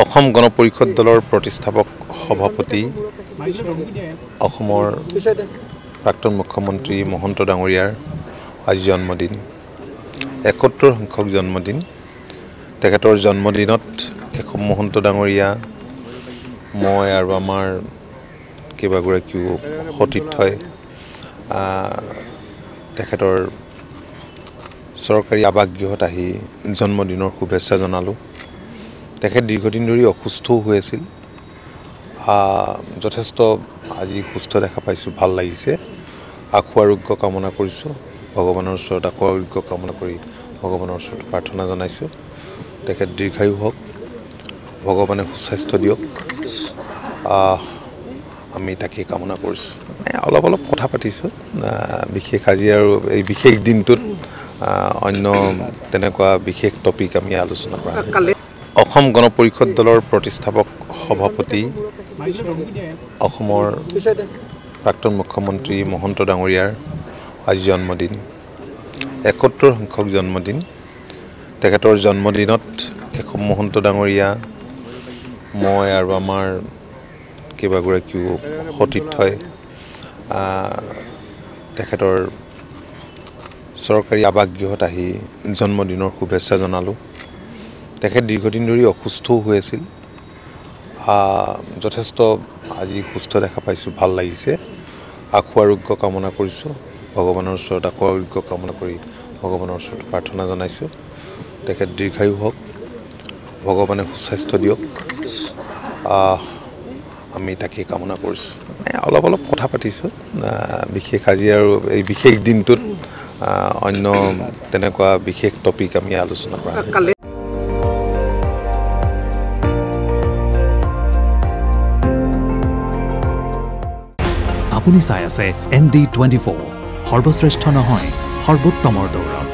অসম গণ পৰিষদ দলৰ প্ৰতিষ্ঠাপক সভাপতি অসমৰ প্ৰাক্তন মুখ্যমন্ত্ৰী মহন্ত ডাঙৰীয়াৰ আজি জন্মদিন ৭১ সংখ্যক জন্মদিন। তেখেতৰ জন্মদিনত কেশৱ মহন্ত ডাঙৰীয়া মই আৰু আমাৰ কেইবাগৰাকীও সতীৰ্থই তেখেতৰ চৰকাৰী আৱাসগৃহত আহি জন্মদিনৰ শুভেচ্ছা জনালোঁ। তেখেত দীৰ্ঘদিন ধৰি অসুস্থও হৈ আছিল, যথেষ্ট আজি সুস্থ দেখা পাইছোঁ, ভাল লাগিছে। আশু আৰোগ্য কামনা কৰিছোঁ, ভগৱানৰ ওচৰত আশু আৰোগ্য কামনা কৰি ভগৱানৰ ওচৰত প্ৰাৰ্থনা জনাইছোঁ। তেখেত দীৰ্ঘায়ু হওক, ভগৱানে সুস্বাস্থ্য দিয়ক, আমি তাকেই কামনা কৰিছোঁ। অলপ কথা পাতিছোঁ, বিশেষ আজি আৰু এই বিশেষ দিনটোত অন্য তেনেকুৱা বিশেষ টপিক আমি আলোচনা কৰা নাই। অসম গণ পৰিষদ দলৰ প্ৰতিষ্ঠাপক সভাপতি অসমৰ প্ৰাক্তন মুখ্যমন্ত্ৰী মহন্ত ডাঙৰীয়াৰ আজি জন্মদিন ৭১ সংখ্যক জন্মদিন। তেখেতৰ জন্মদিনত কেশৱ মহন্ত ডাঙৰীয়া মই আৰু আমাৰ কেইবাগৰাকীও সতীৰ্থই তেখেতৰ চৰকাৰী আৱাসগৃহত আহি জন্মদিনৰ শুভেচ্ছা জনালোঁ। তেখেত দীৰ্ঘদিন ধৰি অসুস্থও হৈ আছিল, যথেষ্ট আজি সুস্থ দেখা পাইছোঁ, ভাল লাগিছে। আশু আৰোগ্য কামনা কৰিছোঁ, ভগৱানৰ ওচৰত আশু আৰোগ্য কামনা কৰি ভগৱানৰ ওচৰত প্ৰাৰ্থনা জনাইছোঁ। তেখেত দীৰ্ঘায়ু হওক, ভগৱানে সুস্বাস্থ্য দিয়ক, আমি তাকেই কামনা কৰিছোঁ। অলপ কথা পাতিছোঁ, বিশেষ আজি আৰু এই বিশেষ দিনটোত অন্য তেনেকুৱা বিশেষ টপিক আমি আলোচনা কৰা নাই। আপুনি চাই আছে ND24, সৰ্বশ্ৰেষ্ঠ নহয় সৰ্বোত্তমৰ দৌৰ।